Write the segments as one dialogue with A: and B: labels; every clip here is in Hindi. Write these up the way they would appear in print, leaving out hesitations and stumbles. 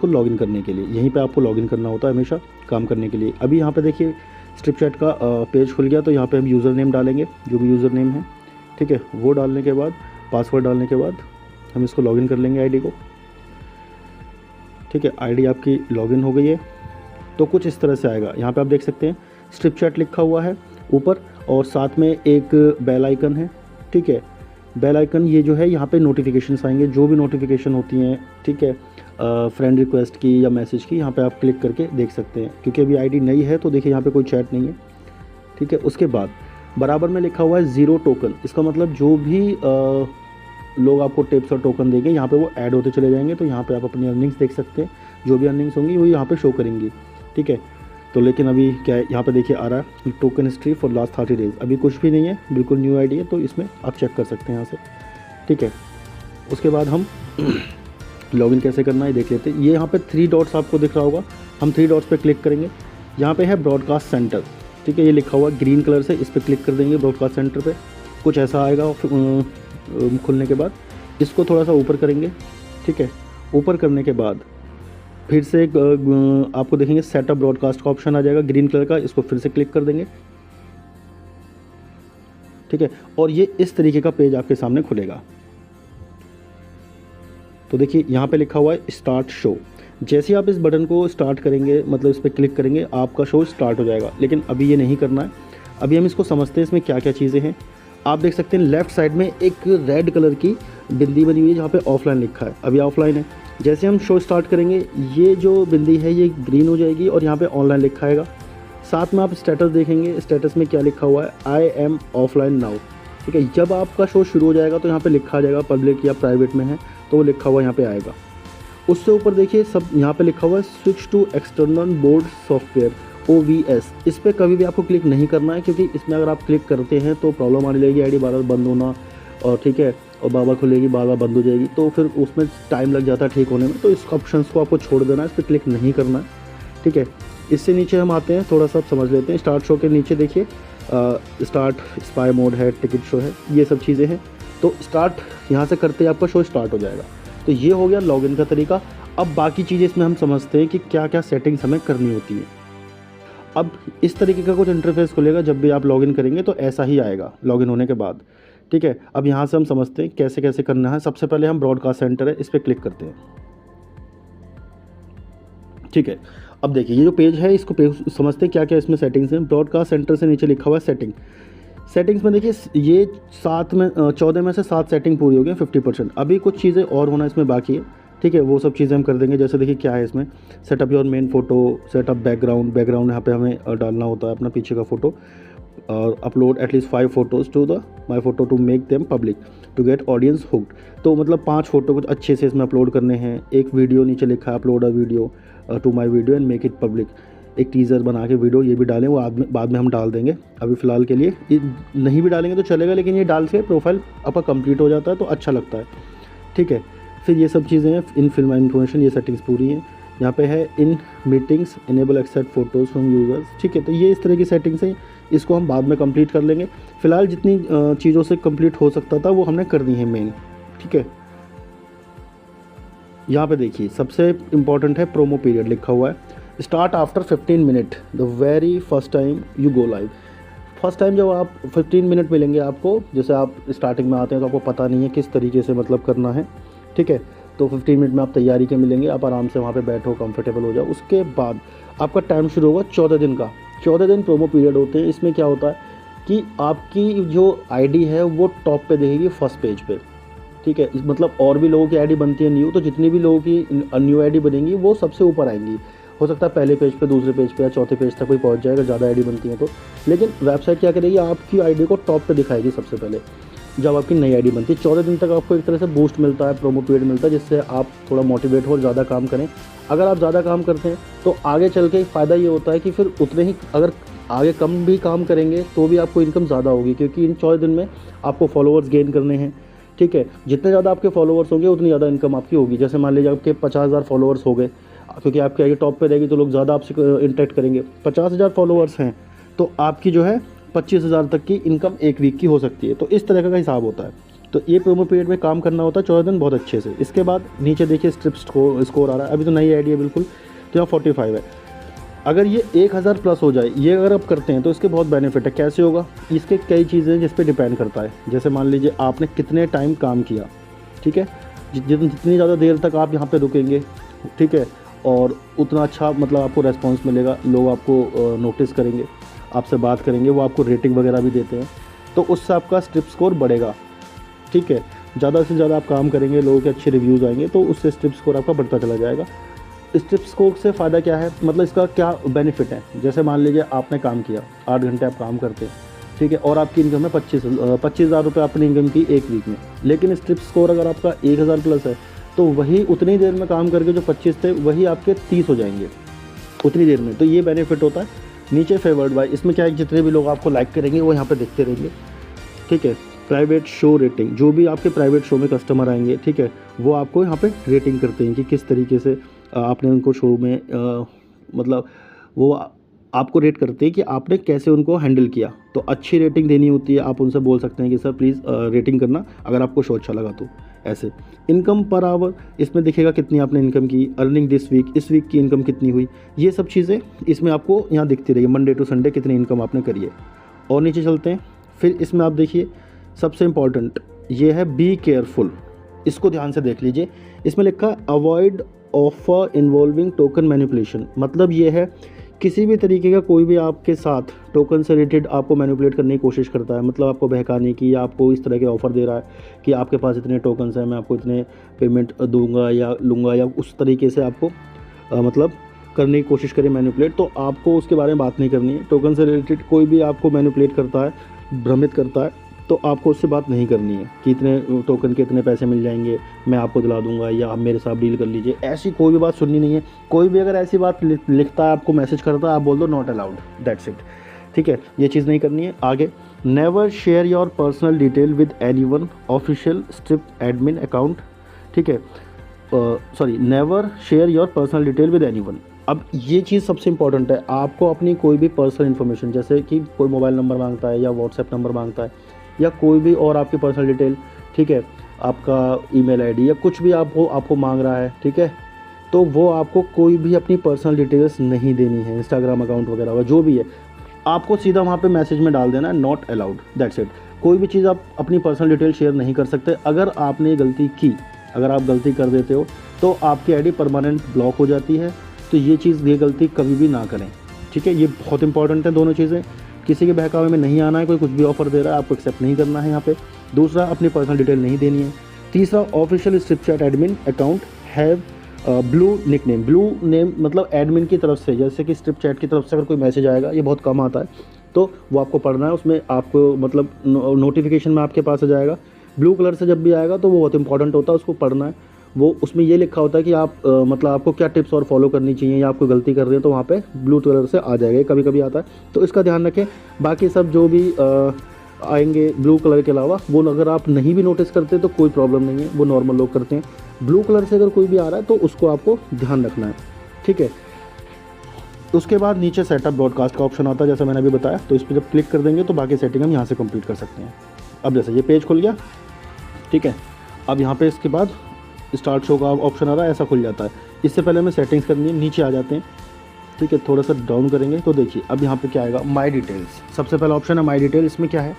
A: इसको लॉगिन करने के लिए। यहीं पे आपको लॉगिन करना होता है हमेशा काम करने के लिए। अभी यहाँ पे देखिए स्ट्रिपचैट का पेज खुल गया, तो यहाँ पे हम यूज़र नेम डालेंगे, जो भी यूज़र नेम है, ठीक है। वो डालने के बाद पासवर्ड डालने के बाद हम इसको लॉगिन कर लेंगे आईडी को, ठीक है। आईडी आपकी लॉगिन हो गई है, तो कुछ इस तरह से आएगा। यहाँ पे आप देख सकते हैं स्ट्रिपचैट लिखा हुआ है ऊपर, और साथ में एक बेल आइकन है, ठीक है। बेल आइकन ये जो है, यहाँ पे नोटिफिकेशंस आएंगे, जो भी नोटिफिकेशन होती हैं, ठीक है, फ्रेंड रिक्वेस्ट की या मैसेज की, यहाँ पे आप क्लिक करके देख सकते हैं। क्योंकि अभी आईडी नई है तो देखिए यहाँ पे कोई चैट नहीं है, ठीक है। उसके बाद बराबर में लिखा हुआ है 0 टोकन। इसका मतलब जो भी लोग आपको टिप्स और टोकन देंगे यहाँ पे वो ऐड होते चले जाएंगे। तो यहाँ पे आप अपनी अर्निंग्स देख सकते हैं, जो भी अर्निंग्स होंगी वो यहाँ पे शो करेंगी, ठीक है। तो लेकिन अभी क्या है, यहाँ पे देखिए आ रहा है token history for last 30 days, अभी कुछ भी नहीं है, बिल्कुल न्यू आईडी है, तो इसमें आप चेक कर सकते हैं यहाँ से, ठीक है। उसके बाद हम लॉगिन कैसे करना है देख लेते हैं। ये यहाँ पे 3 डॉट्स आपको दिख रहा होगा, हम 3 डॉट्स पे क्लिक करेंगे। यहाँ पे है ब्रॉडकास्ट सेंटर, ठीक है, ये लिखा हुआ ग्रीन कलर से, इस पर क्लिक कर देंगे ब्रॉडकास्ट सेंटर पे। कुछ ऐसा आएगा खुलने के बाद इसको थोड़ा सा ऊपर करेंगे, ठीक है। ऊपर करने के बाद फिर से आपको देखेंगे सेटअप ब्रॉडकास्ट का ऑप्शन आ जाएगा ग्रीन कलर का, इसको फिर से क्लिक कर देंगे, ठीक है। और ये इस तरीके का पेज आपके सामने खुलेगा। तो देखिए यहाँ पे लिखा हुआ है स्टार्ट शो। जैसे ही आप इस बटन को स्टार्ट करेंगे, मतलब इस पर क्लिक करेंगे, आपका शो स्टार्ट हो जाएगा। लेकिन अभी ये नहीं करना है, अभी हम इसको समझते हैं इसमें क्या क्या चीज़ें हैं। आप देख सकते हैं लेफ़्ट साइड में एक रेड कलर की बिंदी बनी हुई है जहाँ पे ऑफलाइन लिखा है, अभी ऑफलाइन है। जैसे हम शो स्टार्ट करेंगे, ये जो बिंदी है ये ग्रीन हो जाएगी और यहाँ पे ऑनलाइन लिखा आएगा। साथ में आप स्टेटस देखेंगे, स्टेटस में क्या लिखा हुआ है, आई एम ऑफलाइन नाउ, ठीक है। जब आपका शो शुरू हो जाएगा तो यहाँ पे लिखा आ जाएगा पब्लिक या प्राइवेट में है, तो वो लिखा हुआ यहाँ पे आएगा। उससे ऊपर देखिए सब यहाँ पे लिखा हुआ है switch to external board software OBS। इस पर कभी भी आपको क्लिक नहीं करना है, क्योंकि इसमें अगर आप क्लिक करते हैं तो प्रॉब्लम आने लगेगी, आईडी बार बार बंद होना, और ठीक है, और बार बार खुलेगी, बार बार बंद हो जाएगी, तो फिर उसमें टाइम लग जाता है ठीक होने में। तो इस ऑप्शन को आपको छोड़ देना है, इस पर क्लिक नहीं करना है, ठीक है। इससे नीचे हम आते हैं, थोड़ा सा समझ लेते हैं। स्टार्ट शो के नीचे देखिए स्टार्ट स्पाई मोड है, टिकट शो है, ये सब चीज़ें हैं। तो स्टार्ट यहाँ से करते ही आपका शो स्टार्ट हो जाएगा। तो ये हो गया लॉगिन का तरीका। अब बाकी चीज़ें इसमें हम समझते हैं कि क्या क्या सेटिंग्स हमें करनी होती है। अब इस तरीके का कुछ इंटरफेस खुलेगा जब भी आप लॉगिन करेंगे, तो ऐसा ही आएगा लॉगिन होने के बाद, ठीक है। अब यहाँ से हम समझते हैं कैसे कैसे करना है। सबसे पहले हम ब्रॉडकास्ट सेंटर है, इस पर क्लिक करते हैं, ठीक है। अब देखिए ये जो पेज है, इसको समझते हैं क्या क्या इसमें सेटिंग्स हैं। ब्रॉडकास्ट सेंटर से नीचे लिखा हुआ है सेटिंग। सेटिंग्स में देखिए ये 14 में से 7 सेटिंग पूरी हो गई, 50%। अभी कुछ चीज़ें और होना इसमें बाकी है, ठीक है। वो सब चीज़ें हम कर देंगे। जैसे देखिए क्या है इसमें, setup your main photo, setup background यहाँ पे हमें डालना होता है अपना पीछे का फोटो, और upload at least 5 photos to the my photo to make them public to get audience hooked. तो मतलब 5 फोटो कुछ अच्छे से इसमें अपलोड करने हैं। एक वीडियो नीचे लिखा है upload a video to my video and make it public. एक टीज़र बना के वीडियो ये भी डालें, वो बाद में हम डाल देंगे। अभी फ़िलहाल के लिए ये नहीं भी डालेंगे तो चलेगा, लेकिन ये डाल के प्रोफाइल आपका कंप्लीट हो जाता है तो अच्छा लगता है, ठीक है। फिर ये सब चीज़ें हैं, इन फिल्म इन्फॉर्मेशन, ये सेटिंग्स पूरी हैं। यहाँ पे है in meetings enable accept photos from users, ठीक है। तो ये इस तरह की सेटिंग्स हैं, इसको हम बाद में कंप्लीट कर लेंगे। फ़िलहाल जितनी चीज़ों से कंप्लीट हो सकता था वो हमने कर दी है मेन, ठीक है। यहाँ पे देखिए सबसे इम्पॉर्टेंट है प्रोमो पीरियड लिखा हुआ है। Start after 15 minute the very first time you go live. First time जब आप 15 मिनट मिलेंगे आपको, जैसे आप स्टार्टिंग में आते हैं तो आपको पता नहीं है किस तरीके से मतलब करना है, ठीक है। तो 15 मिनट में आप तैयारी के मिलेंगे, आप आराम से वहाँ पे बैठो, कंफर्टेबल हो जाओ। उसके बाद आपका टाइम शुरू होगा 14 दिन का। 14 दिन प्रोमो पीरियड होते हैं। इसमें क्या होता है कि आपकी जो आईडी है वो टॉप पे दिखेगी फर्स्ट पेज पे, ठीक है। मतलब और भी लोगों की आईडी बनती है न्यू, तो जितनी भी लोगों की न्यू आईडी बनेंगी वो सबसे ऊपर आएंगी। हो सकता है पहले पेज पे, दूसरे पेज पे या चौथे पेज तक कोई पहुंच जाएगा, ज़्यादा आईडी बनती है तो। लेकिन वेबसाइट क्या करेगी, आपकी आईडी को टॉप पे दिखाएगी सबसे पहले जब आपकी नई आईडी बनती है। 14 दिन तक आपको एक तरह से बूस्ट मिलता है, प्रोमो पीरियड मिलता है, जिससे आप थोड़ा मोटिवेट हो, ज़्यादा काम करें। अगर आप ज़्यादा काम करते हैं तो आगे चल के फ़ायदा ये होता है कि फिर उतने ही, अगर आगे कम भी काम करेंगे तो भी आपको इनकम ज़्यादा होगी, क्योंकि इन 14 दिन में आपको फॉलोअर्स गेन करने हैं, ठीक है। जितने ज़्यादा आपके फॉलोअर्स होंगे उतनी ज़्यादा इनकम आपकी होगी। जैसे मान लीजिए आपके 50,000 फॉलोअर्स हो गए, क्योंकि आपकी आईडी टॉप पे रहेगी तो लोग ज़्यादा आपसे इंटरेक्ट करेंगे। 50,000 फॉलोअर्स हैं तो आपकी जो है 25,000 तक की इनकम एक वीक की हो सकती है। तो इस तरह का हिसाब होता है। तो ये प्रोमो पीरियड में काम करना होता है 14 दिन बहुत अच्छे से। इसके बाद नीचे देखिए स्ट्रिप स्कोर आ रहा है, अभी तो नई आईडी है बिल्कुल, तो यहाँ 45 है। अगर ये 1000 प्लस हो जाए, ये अगर आप करते हैं तो इसके बहुत बेनिफिट है। कैसे होगा, इसके कई चीज़ें हैं जिस पे डिपेंड करता है। जैसे मान लीजिए आपने कितने टाइम काम किया, ठीक है, जितनी ज़्यादा देर तक आप यहाँ पे रुकेंगे, ठीक है, और उतना अच्छा मतलब आपको रेस्पॉन्स मिलेगा, लोग आपको नोटिस करेंगे, आपसे बात करेंगे, वो आपको रेटिंग वगैरह भी देते हैं, तो उससे आपका स्ट्रिप स्कोर बढ़ेगा, ठीक है। ज़्यादा से ज़्यादा आप काम करेंगे, लोगों के अच्छे रिव्यूज़ आएंगे, तो उससे स्ट्रिप स्कोर आपका बढ़ता चला जाएगा। स्ट्रिप स्कोर से फ़ायदा क्या है, मतलब इसका क्या बेनिफिट है। जैसे मान लीजिए आपने काम किया, 8 घंटे आप काम करते हैं, ठीक है, और आपकी इनकम है 25,000 रुपये आपने इनकम की एक वीक में। लेकिन स्ट्रिप स्कोर अगर आपका 1000 प्लस है, तो वही उतनी देर में काम करके जो 25 थे वही आपके 30 हो जाएंगे उतनी देर में। तो ये बेनिफिट होता है। नीचे फेवर्ड बाय, इसमें क्या है, जितने भी लोग आपको लाइक करेंगे वो यहाँ पे देखते रहेंगे, ठीक है। प्राइवेट शो रेटिंग, जो भी आपके प्राइवेट शो में कस्टमर आएंगे, ठीक है, वो आपको यहाँ पे रेटिंग करते हैं कि किस तरीके से आपने उनको शो में मतलब वो आपको रेट करते हैं कि आपने कैसे उनको हैंडल किया। तो अच्छी रेटिंग देनी होती है, आप उनसे बोल सकते हैं कि सर प्लीज़ रेटिंग करना अगर आपको शो अच्छा लगा तो। ऐसे इनकम पर आवर, इसमें दिखेगा कितनी आपने इनकम की, अर्निंग दिस वीक, इस वीक की इनकम कितनी हुई, ये सब चीज़ें इसमें आपको यहाँ दिखती रही, मंडे टू संडे कितनी इनकम आपने करी है। और नीचे चलते हैं, फिर इसमें आप देखिए सबसे इम्पॉर्टेंट ये है बी केयरफुल, इसको ध्यान से देख लीजिए। इसमें लिखा है avoid offer involving token manipulation, मतलब ये है किसी भी तरीके का कोई भी आपके साथ टोकन से रिलेटेड आपको मैनिपुलेट करने की कोशिश करता है, मतलब आपको बहकाने की, या आपको इस तरह के ऑफ़र दे रहा है कि आपके पास इतने टोकन्स हैं, मैं आपको इतने पेमेंट दूंगा या लूँगा, या उस तरीके से आपको मतलब करने की कोशिश करें मैनिपुलेट, तो आपको उसके बारे में बात नहीं करनी है। टोकन से रिलेटेड कोई भी आपको मैनिपुलेट करता है, भ्रमित करता है, तो आपको उससे बात नहीं करनी है कि इतने टोकन के इतने पैसे मिल जाएंगे, मैं आपको दिला दूंगा, या आप मेरे साथ डील कर लीजिए, ऐसी कोई भी बात सुननी नहीं है। कोई भी अगर ऐसी बात लिखता है, आपको मैसेज करता है, आप बोल दो नॉट अलाउड, दैट्स इट, ठीक है, ये चीज़ नहीं करनी है। आगे, never share your personal detail with anyone, official strip admin account, ठीक है, sorry, never share your personal detail with anyone. अब ये चीज़ सबसे इंपॉर्टेंट है, आपको अपनी कोई भी पर्सनल इन्फॉर्मेशन, जैसे कि कोई मोबाइल नंबर मांगता है या व्हाट्सएप नंबर मांगता है या कोई भी और आपकी पर्सनल डिटेल, ठीक है, आपका ईमेल आईडी या कुछ भी आपको मांग रहा है, ठीक है, तो वो आपको कोई भी अपनी पर्सनल डिटेल्स नहीं देनी है। इंस्टाग्राम अकाउंट वगैरह जो भी है, आपको सीधा वहाँ पे मैसेज में डाल देना है नॉट अलाउड, दैट्स इट। कोई भी चीज़ आप अपनी पर्सनल डिटेल शेयर नहीं कर सकते। अगर आपने ये गलती की, अगर आप गलती कर देते हो, तो आपकी आईडी परमानेंट ब्लॉक हो जाती है। तो ये गलती कभी भी ना करें, ठीक है, ये बहुत इंपॉर्टेंट है दोनों चीज़ें। किसी के बहकावे में नहीं आना है, कोई कुछ भी ऑफर दे रहा है आपको एक्सेप्ट नहीं करना है यहाँ पे। दूसरा, अपनी पर्सनल डिटेल नहीं देनी है। तीसरा, official Stripchat admin account have blue nickname. Blue name मतलब एडमिन की तरफ से, जैसे कि स्ट्रिपचैट की तरफ से अगर कोई मैसेज आएगा, ये बहुत कम आता है, तो वो आपको पढ़ना है, उसमें आपको मतलब नोटिफिकेशन में आपके पास आ जाएगा। ब्लू कलर से जब भी आएगा तो वो बहुत इंपॉर्टेंट होता है, उसको पढ़ना है। वो उसमें ये लिखा होता है कि आप मतलब आपको क्या टिप्स और फॉलो करनी चाहिए, या आपको गलती कर रहे हैं तो वहाँ पे ब्लू कलर से आ जाएगा, कभी कभी आता है, तो इसका ध्यान रखें। बाकी सब जो भी आएंगे ब्लू कलर के अलावा, वो अगर आप नहीं भी नोटिस करते तो कोई प्रॉब्लम नहीं है, वो नॉर्मल लोग करते हैं। ब्लू कलर से अगर कोई भी आ रहा है तो उसको आपको ध्यान रखना है, ठीक है। उसके बाद नीचे सेटअप ब्रॉडकास्ट का ऑप्शन आता है, जैसा मैंने अभी बताया, तो इस पर जब क्लिक कर देंगे तो बाकी सेटिंग हम यहाँ से कंप्लीट कर सकते हैं। अब जैसे ये पेज खुल गया, ठीक है, अब यहाँ पे इसके बाद स्टार्ट शो का ऑप्शन आ रहा है, ऐसा खुल जाता है। इससे पहले हमें सेटिंग्स करनी है, नीचे आ जाते हैं, ठीक है, थोड़ा सा डाउन करेंगे तो देखिए अब यहाँ पे क्या आएगा, माय डिटेल्स। सबसे पहला ऑप्शन है माय डिटेल। इसमें क्या है,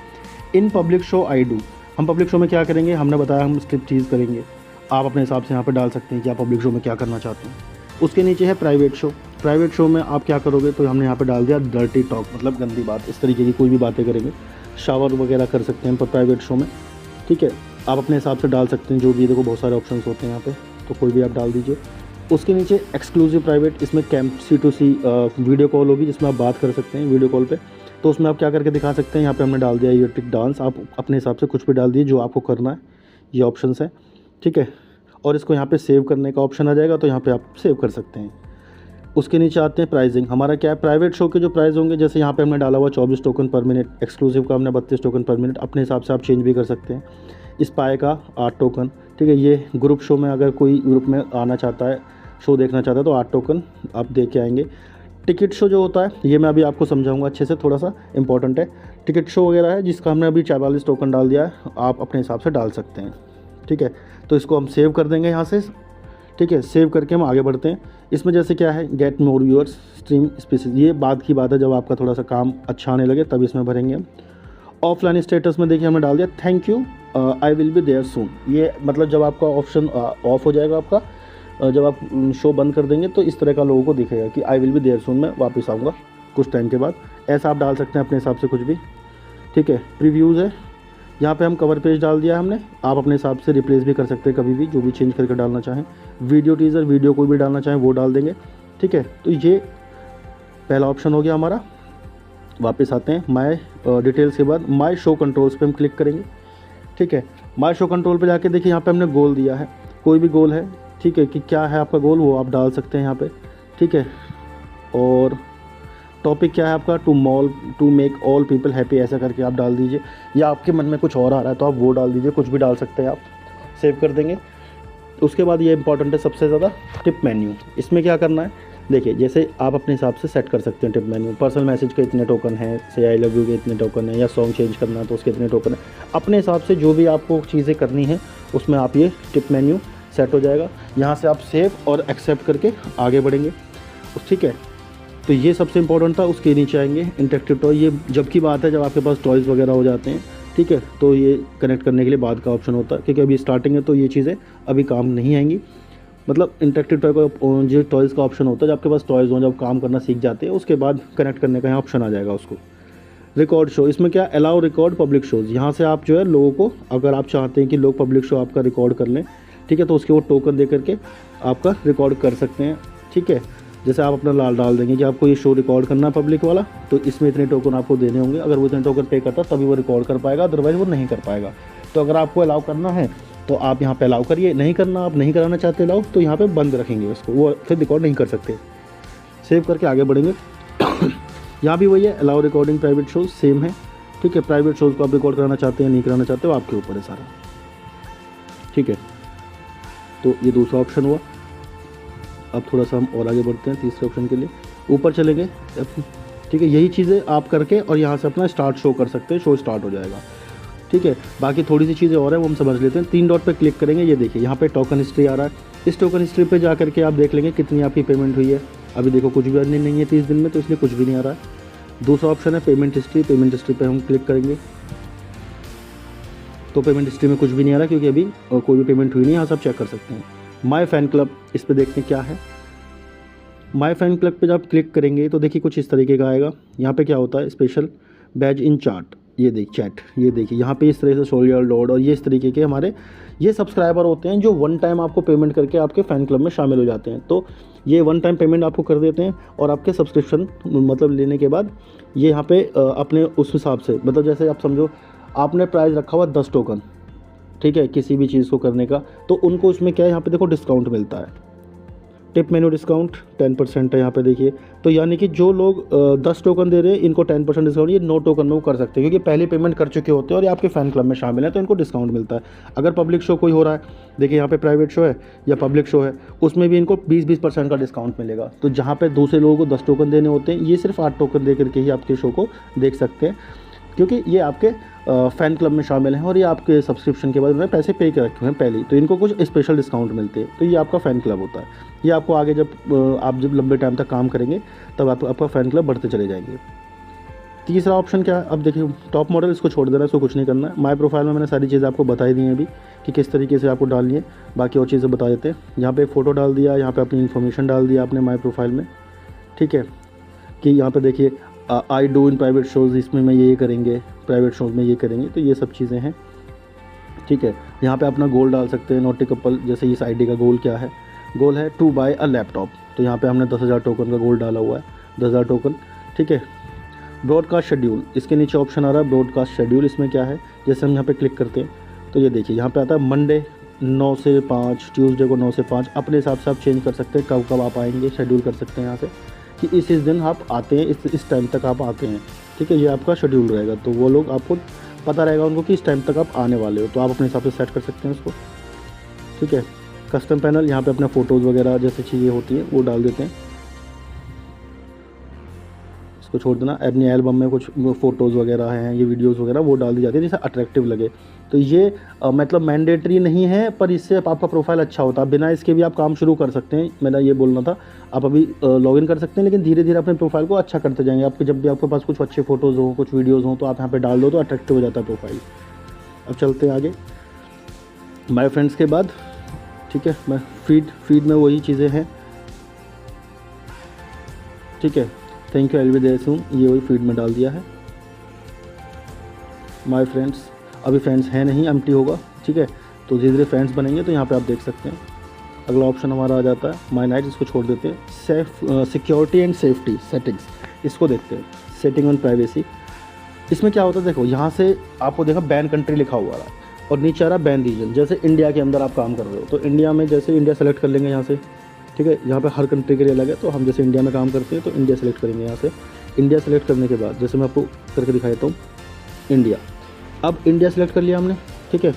A: in public show I do. हम पब्लिक शो में क्या करेंगे, हमने बताया हम स्ट्रिप चीज़ करेंगे, आप अपने हिसाब से यहाँ पे डाल सकते हैं कि आप पब्लिक शो में क्या करना चाहते हैं। उसके नीचे है प्राइवेट शो। प्राइवेट शो में आप क्या करोगे, तो हमने यहाँ पे डाल दिया डर्टी टॉक, मतलब गंदी बात, इस तरीके की कोई भी बातें करेंगे, शावर वगैरह कर सकते हैं प्राइवेट शो में, ठीक है। आप अपने हिसाब से डाल सकते हैं, जो भी, देखो बहुत सारे ऑप्शंस होते हैं यहाँ पे, तो कोई भी आप डाल दीजिए। उसके नीचे एक्सक्लूसिव प्राइवेट, इसमें कैंप C2C वीडियो कॉल होगी, जिसमें आप बात कर सकते हैं वीडियो कॉल पे, तो उसमें आप क्या करके दिखा सकते हैं। यहाँ पे हमने डाल दिया यूट्यूब डांस, आप अपने हिसाब से कुछ भी डाल दीजिए जो आपको करना है, ये ऑप्शंस है, ठीक है। और इसको यहाँ पे सेव करने का ऑप्शन आ जाएगा, तो यहाँ पे आप सेव कर सकते हैं। उसके नीचे आते हैं प्राइसिंग। हमारा क्या है, प्राइवेट शो के जो प्राइस होंगे, जैसे यहाँ पे हमने डाला हुआ 24 टोकन पर मिनट, एक्सक्लूसिव का हमने 32 टोकन पर मिनट, अपने हिसाब से आप चेंज भी कर सकते हैं। स्पाई का 8 टोकन, ठीक है। ये ग्रुप शो में अगर कोई ग्रुप में आना चाहता है, शो देखना चाहता है, तो 8 टोकन आप दे के आएंगे। टिकट शो जो होता है ये मैं अभी आपको समझाऊंगा अच्छे से, थोड़ा सा इंपॉर्टेंट है। टिकट शो वगैरह है जिसका हमने अभी 44 टोकन डाल दिया है, आप अपने हिसाब से डाल सकते हैं, ठीक है। तो इसको हम सेव कर देंगे यहाँ से, ठीक है। सेव करके हम आगे बढ़ते हैं। इसमें जैसे क्या है, get more viewers stream species, ये बाद की बात है, जब आपका थोड़ा सा काम अच्छा आने लगे तब इसमें भरेंगे हम। ऑफलाइन स्टेटस में देखिए हमने डाल दिया thank you I will be there soon, ये मतलब जब आपका ऑप्शन ऑफ हो जाएगा आपका, जब आप शो बंद कर देंगे तो इस तरह का लोगों को दिखेगा कि आई विल बी देयर सून, मैं वापस आऊँगा कुछ टाइम के बाद। ऐसा आप डाल सकते हैं अपने हिसाब से कुछ भी, ठीक है। प्रीव्यूज़ है, यहाँ पे हम कवर पेज डाल दिया हमने, आप अपने हिसाब से रिप्लेस भी कर सकते हैं कभी भी, जो भी चेंज करके डालना चाहें। वीडियो टीज़र, वीडियो कोई भी डालना चाहें वो डाल देंगे, ठीक है। तो ये पहला ऑप्शन हो गया हमारा। वापस आते हैं माय डिटेल्स के बाद माय शो कंट्रोल्स पे हम क्लिक करेंगे, ठीक है। माय शो कंट्रोल पे जाके देखिए यहाँ पे हमने गोल दिया है, कोई भी गोल है, ठीक है, कि क्या है आपका गोल वो आप डाल सकते हैं यहाँ पे, ठीक है। और टॉपिक क्या है आपका, to make all people happy, ऐसा करके आप डाल दीजिए, या आपके मन में कुछ और आ रहा है तो आप वो डाल दीजिए, कुछ भी डाल सकते हैं आप। सेव कर देंगे। उसके बाद ये इंपॉर्टेंट है सबसे ज़्यादा, टिप मेन्यू। इसमें क्या करना है, देखिए जैसे आप अपने हिसाब से सेट कर सकते हैं टिप मेन्यू। पर्सनल मैसेज के इतने टोकन हैं, से आई लव यू के इतने टोकन हैं, या सॉन्ग चेंज करना है तो उसके इतने टोकन है। अपने हिसाब से जो भी आपको चीज़ें करनी है उसमें आप ये टिप मेन्यू सेट हो जाएगा। यहाँ से आप सेव और एक्सेप्ट करके आगे बढ़ेंगे, ठीक है। तो ये सबसे इंपॉर्टेंट था। उसके नीचे आएंगे इंटरेक्टिव टॉय, ये जब की बात है जब आपके पास टॉयज़ वगैरह हो जाते हैं, ठीक है, तो ये कनेक्ट करने के लिए बाद का ऑप्शन होता है, क्योंकि अभी स्टार्टिंग है तो ये चीज़ें अभी काम नहीं आएंगी। मतलब इंटरेक्टिव टॉय का जो टॉयज़ का ऑप्शन होता है, जब आपके पास टॉयज़ हों, जब काम करना सीख जाते हैं उसके बाद कनेक्ट करने का यहाँ ऑप्शन आ जाएगा उसको। रिकॉर्ड शो, इसमें क्या, अलाउ रिकॉर्ड पब्लिक शोज़, यहाँ से आप जो है लोगों को, अगर आप चाहते हैं कि लोग पब्लिक शो आपका रिकॉर्ड कर लें, ठीक है, तो उसके वो टोकन दे करके आपका रिकॉर्ड कर सकते हैं, ठीक है। जैसे आप अपना लाल डाल देंगे कि आपको ये शो रिकॉर्ड करना है पब्लिक वाला, तो इसमें इतने टोकन आपको देने होंगे, अगर वो इतने टोकन पे करता तभी वो रिकॉर्ड कर पाएगा, अदरवाइज़ वो नहीं कर पाएगा। तो अगर आपको अलाउ करना है तो आप यहाँ पे अलाउ करिए, नहीं करना, आप नहीं कराना चाहते अलाउ, तो यहाँ पे बंद रखेंगे उसको, वो फिर रिकॉर्ड नहीं कर सकते। सेव करके आगे बढ़ेंगे। यहाँ भी वही है, allow recording private shows, same है, ठीक है। प्राइवेट शोज़ को आप रिकॉर्ड कराना चाहते हैं नहीं कराना चाहते हो आपके ऊपर है सारा, ठीक है। तो ये दूसरा ऑप्शन हुआ। अब थोड़ा सा हम और आगे बढ़ते हैं तीसरे ऑप्शन के लिए, ऊपर चलेंगे, ठीक है। यही चीज़ें आप करके और यहाँ से अपना स्टार्ट शो कर सकते हैं, शो स्टार्ट हो जाएगा, ठीक है। बाकी थोड़ी सी चीज़ें और है वो हम समझ लेते हैं। 3 डॉट पे क्लिक करेंगे, ये देखिए यहाँ पे टोकन हिस्ट्री आ रहा है। इस टोकन हिस्ट्री पे जा करके आप देख लेंगे कितनी आपकी पेमेंट हुई है। अभी देखो कुछ भी अर्निंग नहीं है 30 दिन में, तो इसलिए कुछ भी नहीं आ रहा है। दूसरा ऑप्शन है पेमेंट हिस्ट्री, पेमेंट हिस्ट्री पे हम क्लिक करेंगे तो पेमेंट हिस्ट्री में कुछ भी नहीं आ रहा, क्योंकि अभी कोई भी पेमेंट हुई नहीं, यहाँ से आप चेक कर सकते हैं। माय फैन क्लब, इस पर देखते हैं क्या है। माय फैन क्लब पे जब आप क्लिक करेंगे तो देखिए कुछ इस तरीके का आएगा। यहाँ पे क्या होता है, स्पेशल बैज इन चार्ट, ये देख चैट, ये देखिए यहाँ पे इस तरह से सोल्जर लॉर्ड और ये इस तरीके के हमारे ये सब्सक्राइबर होते हैं जो वन टाइम आपको पेमेंट करके आपके फ़ैन क्लब में शामिल हो जाते हैं। तो ये वन टाइम पेमेंट आपको कर देते हैं और आपके सब्सक्रिप्शन मतलब लेने के बाद ये यहाँ पे अपने उस हिसाब से, मतलब जैसे आप समझो आपने प्राइस रखा हुआ 10 टोकन, ठीक है, किसी भी चीज़ को करने का, तो उनको उसमें क्या है, यहाँ पे देखो डिस्काउंट मिलता है। टिप मेन्यू डिस्काउंट 10% है यहाँ पे देखिए। तो यानी कि जो लोग 10 टोकन दे रहे हैं इनको 10% डिस्काउंट, ये 9 टोकन में वो कर सकते हैं, क्योंकि पहले पेमेंट कर चुके होते हैं और ये आपके फ़ैन क्लब में शामिल है, तो इनको डिस्काउंट मिलता है। अगर पब्लिक शो कोई हो रहा है, देखिए यहाँ पे प्राइवेट शो है या पब्लिक शो है, उसमें भी इनको 20% का डिस्काउंट मिलेगा। तो जहाँ पे दूसरे लोगों को 10 टोकन देने होते हैं, ये सिर्फ 8 टोकन दे करके ही आपके शो को देख सकते हैं, क्योंकि ये आपके फ़ैन क्लब में शामिल हैं और ये आपके सब्सक्रिप्शन के बाद उन्होंने पैसे पे कर रखे हैं पहले ही, तो इनको कुछ स्पेशल डिस्काउंट मिलते हैं। तो ये आपका फ़ैन क्लब होता है। ये आपको आगे जब आप लंबे टाइम तक काम करेंगे तब आपका फ़ैन क्लब बढ़ते चले जाएंगे। तीसरा ऑप्शन क्या है, अब देखिए टॉप मॉडल, इसको छोड़ देना, इसको कुछ नहीं करना है। माय प्रोफाइल में मैंने सारी चीज़ें आपको बताई दी हैं अभी कि किस तरीके से आपको डालनी है, बाकी और चीज़ें बता देते हैं। यहाँ पे फ़ोटो डाल दिया, यहाँ पे अपनी इन्फॉर्मेशन डाल दिया आपने माय प्रोफाइल में, ठीक है, कि यहाँ पे देखिए I do in private shows, इसमें मैं ये करेंगे, प्राइवेट शोज़ में ये करेंगे, तो ये सब चीज़ें हैं, ठीक है। यहाँ पे अपना गोल डाल सकते हैं, नोटी कपल, जैसे इस आईडी का गोल क्या है, गोल है टू बाय अ लैपटॉप, तो यहाँ पे हमने 10,000 टोकन का गोल डाला हुआ है, 10,000 टोकन, ठीक है। ब्रॉडकास्ट शेड्यूल, इसके नीचे ऑप्शन आ रहा है ब्रॉडकास्ट शेड्यूल। इसमें क्या है, जैसे हम यहाँ पे क्लिक करते हैं तो ये देखिए यहाँ पे आता है मंडे 9 से 5, ट्यूसडे को 9 से 5, अपने हिसाब से आप चेंज कर सकते हैं, कब कब आप आएंगे, शेड्यूल कर सकते हैं यहाँ से कि इस दिन आप आते हैं, इस टाइम तक आप आते हैं, ठीक है। ये आपका शेड्यूल रहेगा, तो वो लोग आपको पता रहेगा उनको कि इस टाइम तक आप आने वाले हो, तो आप अपने हिसाब से सेट कर सकते हैं उसको, ठीक है। कस्टम पैनल, यहाँ पे अपना फ़ोटोज़ वगैरह जैसी चीज़ें होती हैं वो डाल देते हैं, इसको छोड़ देना। अपनी एल्बम में कुछ फ़ोटोज़ वगैरह हैं, ये वीडियोज़ वगैरह वो डाल दी जाती है जिससे अट्रैक्टिव लगे। तो ये मतलब मैंडेटरी नहीं है, पर इससे आपका प्रोफाइल अच्छा होता है। बिना इसके भी आप काम शुरू कर सकते हैं, मेरा ये बोलना था। आप अभी लॉगिन कर सकते हैं, लेकिन धीरे धीरे अपने प्रोफाइल को अच्छा करते जाएंगे। आपके जब भी आपके पास कुछ अच्छे फ़ोटोज़ हों, कुछ वीडियोज़ हों, तो आप यहाँ पर डाल दो तो अट्रैक्टिव हो जाता है प्रोफाइल। अब चलते हैं आगे माय फ्रेंड्स के बाद। ठीक है, मैं फीड में वही चीज़ें हैं। ठीक है, thank you, I will be there soon, ये वही फीड में डाल दिया है। माय फ्रेंड्स, अभी फ्रेंड्स है नहीं, एम्प्टी होगा। ठीक है, तो धीरे धीरे फ्रेंड्स बनेंगे, तो यहाँ पे आप देख सकते हैं। अगला ऑप्शन हमारा आ जाता है माय नाइट, इसको छोड़ देते हैं। सिक्योरिटी एंड सेफ्टी सेटिंग्स, इसको देखते हैं। सेटिंग ऑन प्राइवेसी, इसमें क्या होता है देखो, यहाँ से आपको देखा बैन कंट्री लिखा हुआ है और नीचे आ रहा बैन रीजन। जैसे इंडिया के अंदर आप काम कर रहे हो, तो इंडिया में जैसे इंडिया सेलेक्ट कर लेंगे यहाँ से। ठीक है, यहाँ पे हर कंट्री के लिए अलग है, तो हम जैसे इंडिया में काम करते हैं तो इंडिया सेलेक्ट करेंगे यहाँ से। इंडिया सेलेक्ट करने के बाद जैसे मैं आपको करके दिखा देता हूँ, इंडिया। अब इंडिया सेलेक्ट कर लिया हमने। ठीक है,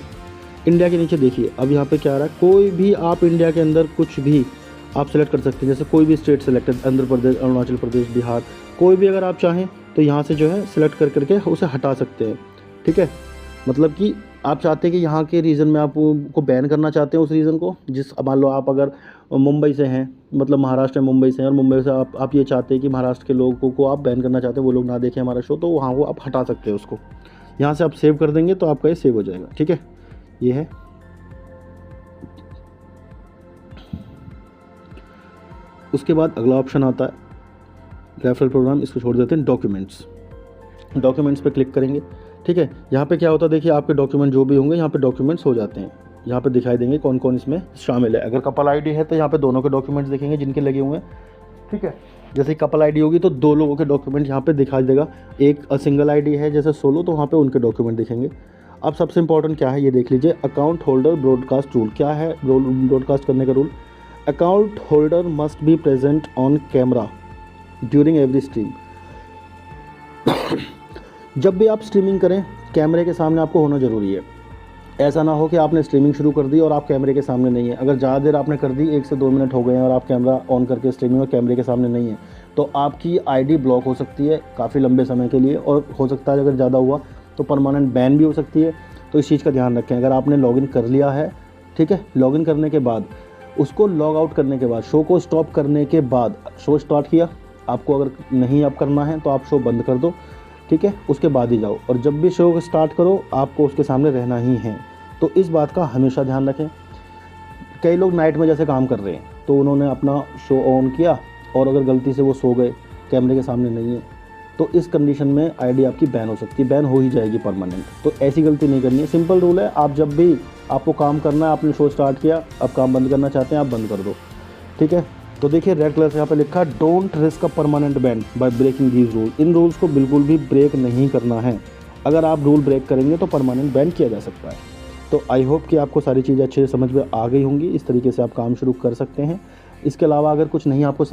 A: इंडिया के नीचे देखिए अब यहाँ पे क्या आ रहा है, कोई भी आप इंडिया के अंदर कुछ भी आप सेलेक्ट कर सकते हैं। जैसे कोई भी स्टेट सेलेक्टेड, आंध्र प्रदेश, अरुणाचल प्रदेश, बिहार, कोई भी अगर आप चाहें तो यहाँ से जो है सेलेक्ट कर करके उसे हटा सकते हैं। ठीक है, मतलब कि आप चाहते हैं कि यहाँ के रीजन में आप को बैन करना चाहते हैं, उस रीजन को। जिस मान लो आप अगर मुंबई से हैं, मतलब महाराष्ट्र में मुंबई से हैं, और मुंबई से आप ये चाहते हैं कि महाराष्ट्र के लोगों को आप बैन करना चाहते हैं, वो लोग ना देखें हमारा शो, तो वहाँ वो आप हटा सकते हैं उसको। यहाँ से आप सेव कर देंगे तो आपका ये सेव हो जाएगा। ठीक है, ये है। उसके बाद अगला ऑप्शन आता है रेफरल प्रोग्राम, इसको छोड़ देते हैं। डॉक्यूमेंट्स पे क्लिक करेंगे। ठीक है, यहाँ पे क्या होता है देखिए, आपके डॉक्यूमेंट जो भी होंगे यहाँ पे डॉक्यूमेंट्स हो जाते हैं। यहाँ पे दिखाई देंगे कौन कौन इसमें शामिल है। अगर कपल आईडी है तो यहाँ पे दोनों के डॉक्यूमेंट्स दिखेंगे जिनके लगे हुए हैं। ठीक है, जैसे कपल आईडी होगी तो दो लोगों के डॉक्यूमेंट यहाँ पे दिखाई देगा। एक सिंगल आईडी है जैसे सोलो, तो वहाँ पे उनके डॉक्यूमेंट दिखेंगे। अब सबसे इंपॉर्टेंट क्या है ये देख लीजिए, अकाउंट होल्डर ब्रॉडकास्ट रूल। क्या है ब्रॉडकास्ट करने का rule? Account holder must be present on camera during every stream. जब भी आप स्ट्रीमिंग करें, कैमरे के सामने आपको होना ज़रूरी है। ऐसा ना हो कि आपने स्ट्रीमिंग शुरू कर दी और आप कैमरे के सामने नहीं है। अगर ज़्यादा देर आपने कर दी, 1 से 2 मिनट हो गए हैं और आप कैमरा ऑन करके स्ट्रीमिंग और कैमरे के सामने नहीं है, तो आपकी आईडी ब्लॉक हो सकती है काफ़ी लंबे समय के लिए, और हो सकता है अगर ज़्यादा हुआ तो परमानेंट बैन भी हो सकती है। तो इस चीज़ का ध्यान रखें। अगर आपने लॉगिन कर लिया है, ठीक है, लॉगिन करने के बाद उसको लॉग आउट करने के बाद, शो को स्टॉप करने के बाद, शो स्टार्ट किया, आपको अगर नहीं अब करना है तो आप शो बंद कर दो। ठीक है, उसके बाद ही जाओ, और जब भी शो स्टार्ट करो आपको उसके सामने रहना ही है। तो इस बात का हमेशा ध्यान रखें। कई लोग नाइट में जैसे काम कर रहे हैं, तो उन्होंने अपना शो ऑन किया और अगर गलती से वो सो गए, कैमरे के सामने नहीं है, तो इस कंडीशन में आईडी आपकी बैन हो सकती है, बैन हो ही जाएगी परमानेंट। तो ऐसी गलती नहीं करनी है। सिंपल रूल है, आप जब भी आपको काम करना है, आपने शो स्टार्ट किया, अब काम बंद करना चाहते हैं, आप बंद कर दो। ठीक है, तो देखिए रेड कलर से यहाँ पे लिखा don't risk a permanent ban by breaking these rule. इन रूल्स को बिल्कुल भी ब्रेक नहीं करना है। अगर आप रूल ब्रेक करेंगे तो परमानेंट बैन किया जा सकता है। तो आई होप कि आपको सारी चीज़ें अच्छे से समझ में आ गई होंगी। इस तरीके से आप काम शुरू कर सकते हैं। इसके अलावा अगर कुछ नहीं आपको